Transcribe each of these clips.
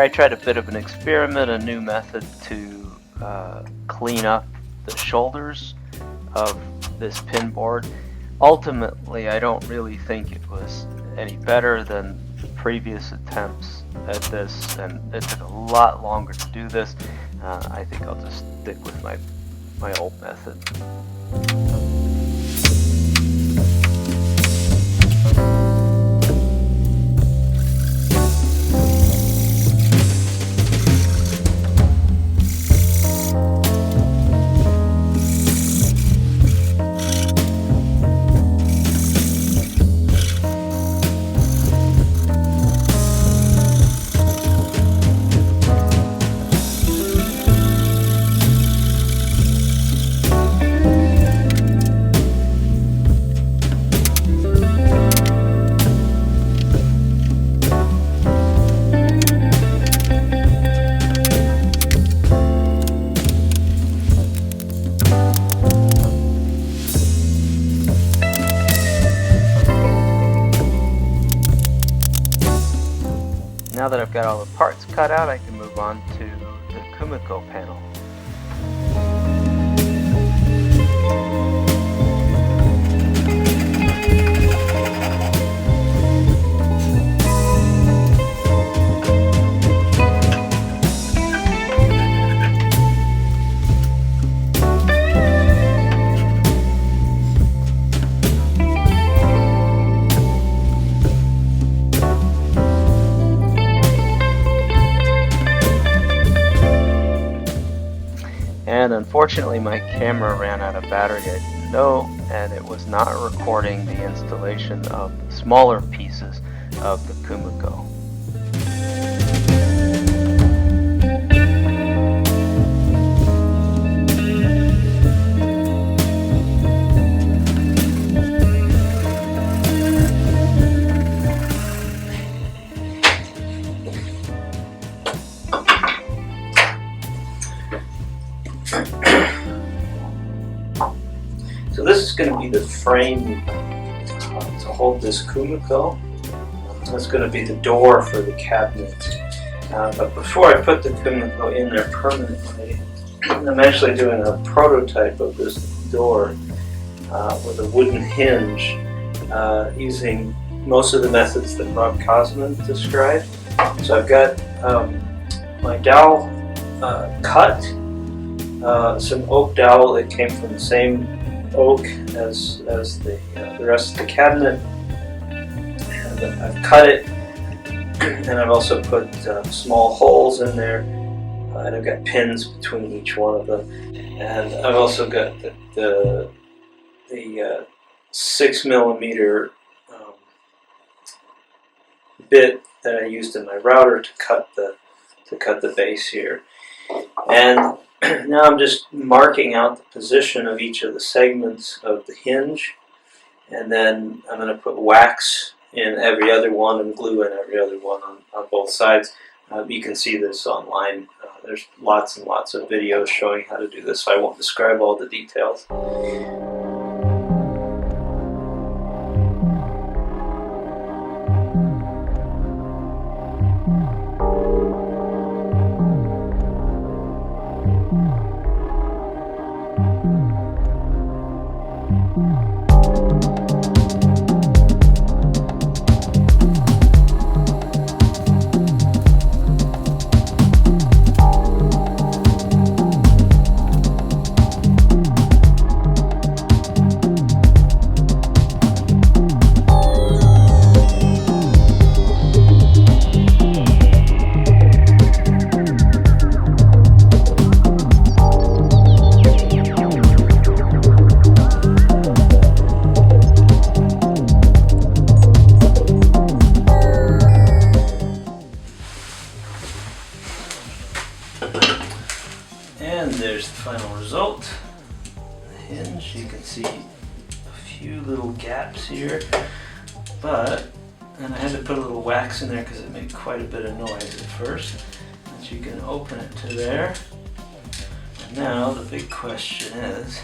I tried a bit of an experiment, a new method to clean up the shoulders of this pin board. Ultimately, I don't really think it was any better than previous attempts at this, and it took a lot longer to do this. I think I'll just stick with my old method. Now that I've got all the parts cut out, I can move on to the Kumiko panel. And unfortunately my camera ran out of battery, I didn't know, and it was not recording the installation of the smaller pieces of the Kumiko. So this is going to be the frame to hold this Kumiko. That's going to be the door for the cabinet. But before I put the Kumiko in there permanently, I'm actually doing a prototype of this door with a wooden hinge using most of the methods that Rob Cosman described. So I've got my dowel cut, some oak dowel that came from the same oak as the rest of the cabinet, and I've cut it, and I've also put small holes in there, and I've got pins between each one of them, and I've also got the 6mm bit that I used in my router to cut the base here. And now I'm just marking out the position of each of the segments of the hinge, and then I'm going to put wax in every other one and glue in every other one on both sides. You can see this online. There's lots and lots of videos showing how to do this, so I won't describe all the details. And there's the final result. The hinge, you can see a few little gaps here, and I had to put a little wax in there because it made quite a bit of noise at first. But you can open it to there. And now the big question is,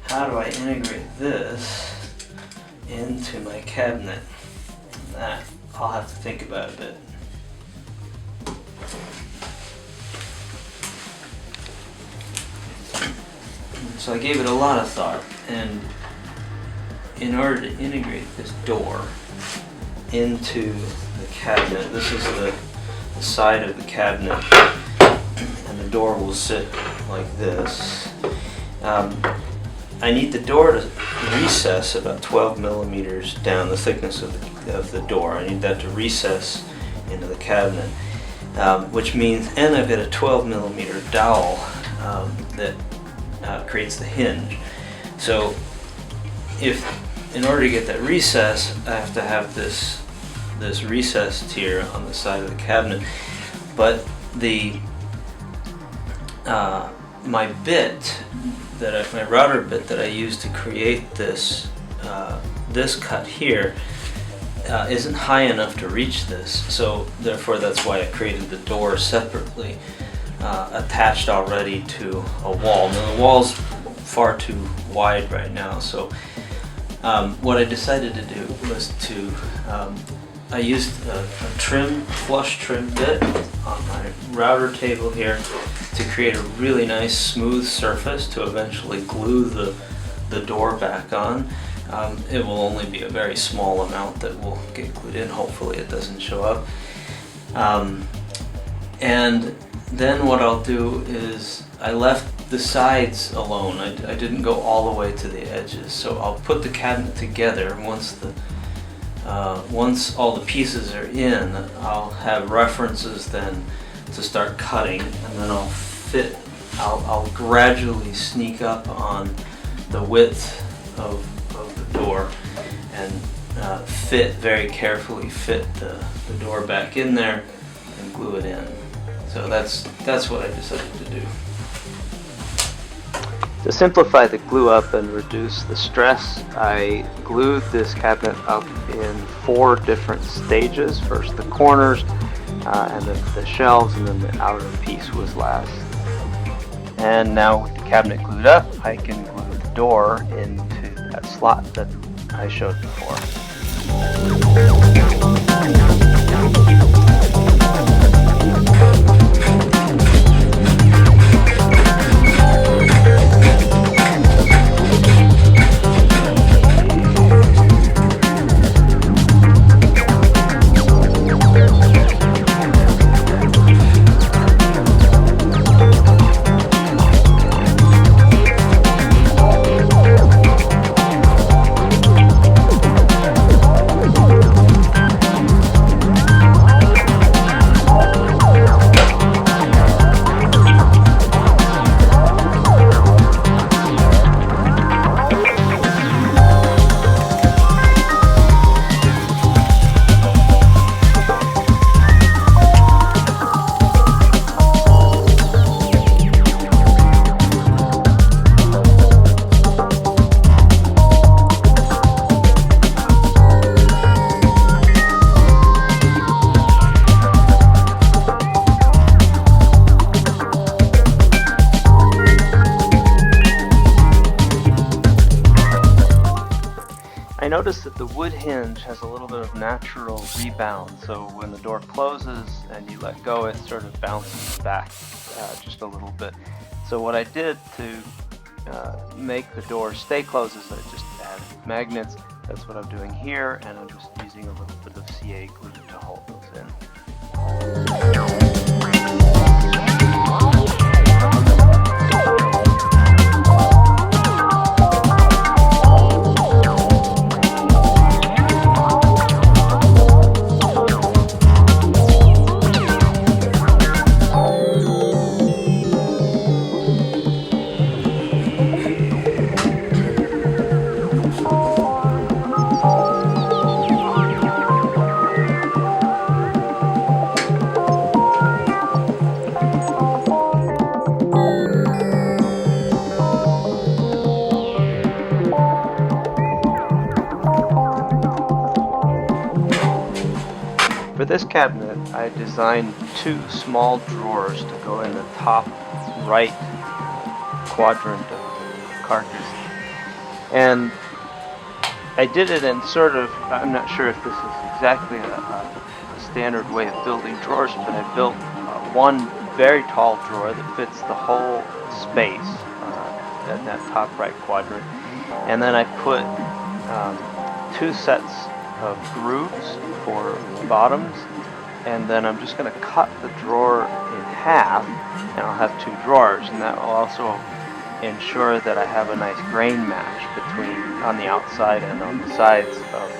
how do I integrate this into my cabinet? And that I'll have to think about a bit. So I gave it a lot of thought, and in order to integrate this door into the cabinet, this is the side of the cabinet, and the door will sit like this. I need the door to recess about 12 millimeters down, the thickness of the door. I need that to recess into the cabinet, which means, and I've got a 12 millimeter dowel that creates the hinge. So in order to get that recess, I have to have this recessed here on the side of the cabinet. But my bit my router bit that I use to create this cut here isn't high enough to reach this. So therefore, that's why I created the door separately, attached already to a wall. Now the wall's far too wide right now, so what I decided to do was to I used a flush trim bit on my router table here to create a really nice smooth surface to eventually glue the door back on. It will only be a very small amount that will get glued in. Hopefully it doesn't show up. And then what I'll do is I left the sides alone. I didn't go all the way to the edges. So I'll put the cabinet together. Once all the pieces are in, I'll have references then to start cutting, and then I'll gradually sneak up on the width of the door and very carefully fit the door back in there and glue it in. So that's what I decided to do. To simplify the glue up and reduce the stress, I glued this cabinet up in 4 different stages. First the corners, and then the shelves, and then the outer piece was last. And now with the cabinet glued up, I can glue the door into that slot that I showed before. I noticed that the wood hinge has a little bit of natural rebound, so when the door closes and you let go, it sort of bounces back just a little bit. So what I did to make the door stay closed is I just added magnets. That's what I'm doing here, and I'm just using a little bit of CA glue to hold those in. For this cabinet, I designed 2 small drawers to go in the top right quadrant of the carcass. And I did it in sort of, I'm not sure if this is exactly a standard way of building drawers, but I built one very tall drawer that fits the whole space. in that top right quadrant. And then I put 2 sets of grooves for bottoms, and then I'm just going to cut the drawer in half, and I'll have 2 drawers, and that will also ensure that I have a nice grain match between on the outside and on the sides of